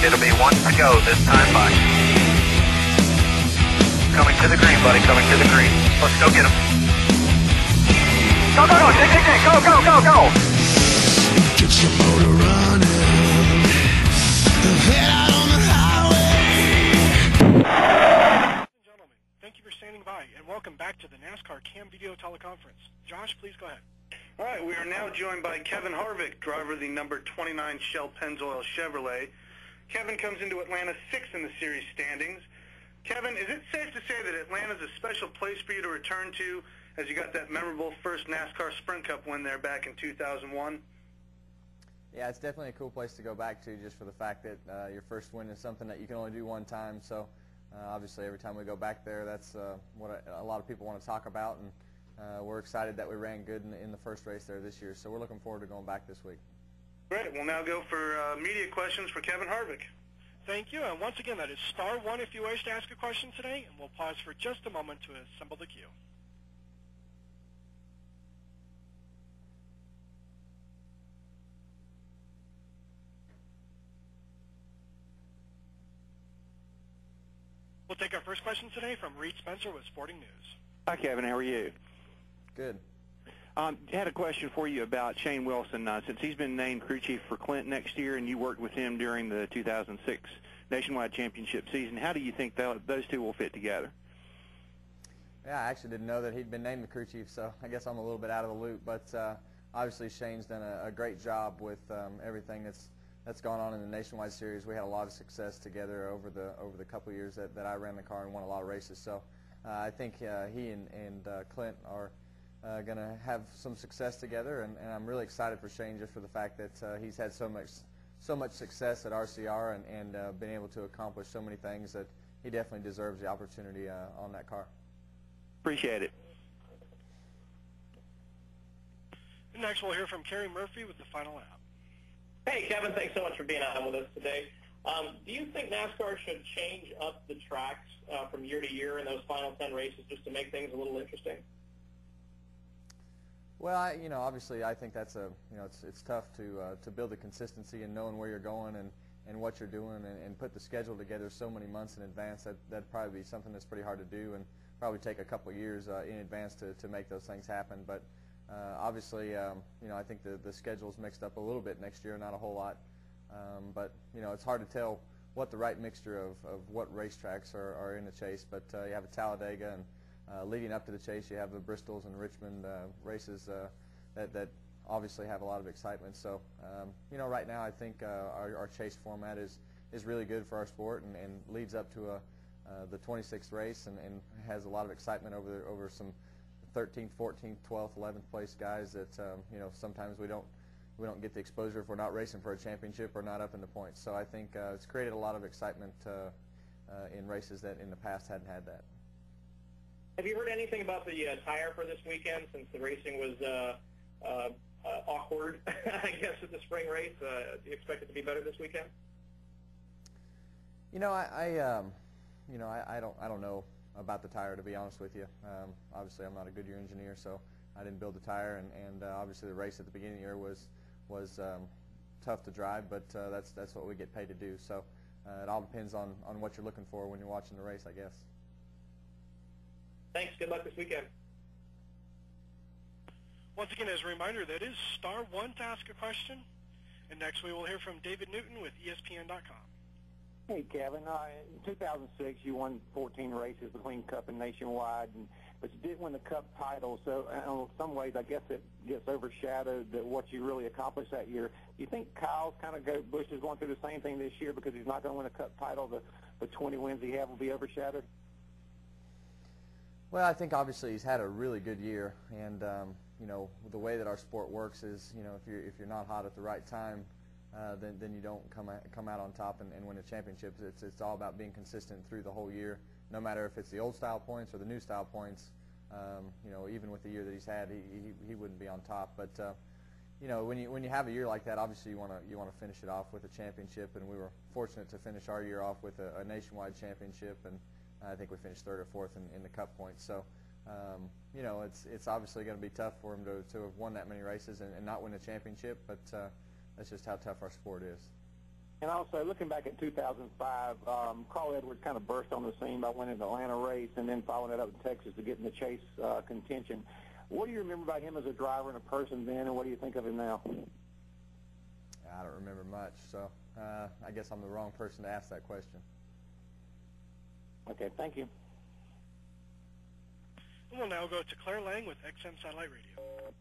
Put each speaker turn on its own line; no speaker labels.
It'll be 1 to go this time by. Coming to the green, buddy, coming to the green. Let's go get him. Go, go, go, go, go, go, go!
Get your motor running. Head out on the highway.
Ladies and gentlemen, thank you for standing by, and welcome back to the NASCAR Cam Video Teleconference. Josh, please go ahead.
All right, we are now joined by Kevin Harvick, driver of the number 29 Shell Pennzoil Chevrolet. Kevin comes into Atlanta 6th in the series standings. Kevin, is it safe to say that Atlanta's a special place for you to return to, as you got that memorable first NASCAR Sprint Cup win there back in 2001?
Yeah, it's definitely a cool place to go back to, just for the fact that your first win is something that you can only do one time. So obviously every time we go back there, that's what a lot of people want to talk about, and we're excited that we ran good in the first race there this year. So we're looking forward to going back this week.
Great. We'll now go for media questions for Kevin Harvick.
Thank you, and once again, that is *1 if you wish to ask a question today, and we'll pause for just a moment to assemble the queue. We'll take our first question today from Reed Spencer with Sporting News.
Hi, Kevin. How are you?
Good.
Had a question for you about Shane Wilson. Since he's been named crew chief for Clint next year, and you worked with him during the 2006 Nationwide Championship season, how do you think those two will fit together?
Yeah, I actually didn't know that he'd been named the crew chief, so I guess I'm a little bit out of the loop. But obviously Shane's done a great job with everything that's gone on in the Nationwide Series. We had a lot of success together over the couple of years that I ran the car and won a lot of races. So I think he and Clint are going to have some success together, and I'm really excited for Shane, just for the fact that he's had so much success at RCR and been able to accomplish so many things that he definitely deserves the opportunity on that car.
Appreciate it.
Next, we'll hear from Kerry Murphy with the final lap.
Hey, Kevin, thanks so much for being on with us today. Do you think NASCAR should change up the tracks from year to year in those final 10 races just to make things a little interesting?
Well, obviously, I think that's it's tough to build the consistency and knowing where you're going and what you're doing, and put the schedule together so many months in advance. That'd probably be something that's pretty hard to do, and probably take a couple of years in advance to make those things happen. But obviously, I think the schedule's mixed up a little bit next year, not a whole lot. But it's hard to tell what the right mixture of what racetracks are in the chase. But you have a Talladega, and leading up to the chase, you have the Bristols and Richmond races that obviously have a lot of excitement. So, right now I think our chase format is really good for our sport, and leads up to the 26th race, and has a lot of excitement over some 13th, 14th, 12th, 11th place guys that sometimes we don't get the exposure if we're not racing for a championship or not up in the points. So I think it's created a lot of excitement in races that in the past hadn't had that.
Have you heard anything about the tire for this weekend, since the racing was awkward, I guess, at the spring race? Do you expect it to be better this weekend?
I don't know about the tire, to be honest with you. Obviously, I'm not a Goodyear engineer, so I didn't build the tire, and obviously the race at the beginning of the year was tough to drive, but that's what we get paid to do. So it all depends on what you're looking for when you're watching the race, I guess.
Thanks. Good luck this weekend.
Once again, as a reminder, that is *1 to ask a question. And next we will hear from David Newton with ESPN.com.
Hey, Kevin. In 2006, you won 14 races between Cup and Nationwide, but you didn't win the Cup title. So in some ways, I guess it gets overshadowed that what you really accomplished that year. Do you think Kyle's Busch is going through the same thing this year because he's not going to win a Cup title? The 20 wins he had will be overshadowed?
Well, I think obviously he's had a really good year, and the way that our sport works is, if you're not hot at the right time, then you don't come out on top and win a championship. It's all about being consistent through the whole year, no matter if it's the old style points or the new style points. Even with the year that he's had, he wouldn't be on top. But when you have a year like that, obviously you want to finish it off with a championship, and we were fortunate to finish our year off with a nationwide championship, and I think we finished 3rd or 4th in the Cup points. So it's obviously going to be tough for him to have won that many races and not win a championship, but that's just how tough our sport is.
And also, looking back at 2005, Carl Edwards kind of burst on the scene by winning the Atlanta race and then following it up in Texas to get in the chase contention. What do you remember about him as a driver and a person then, and what do you think of him now?
I don't remember much, so I guess I'm the wrong person to ask that question.
Okay, thank you.
And we'll now go to Claire Lang with XM Satellite Radio.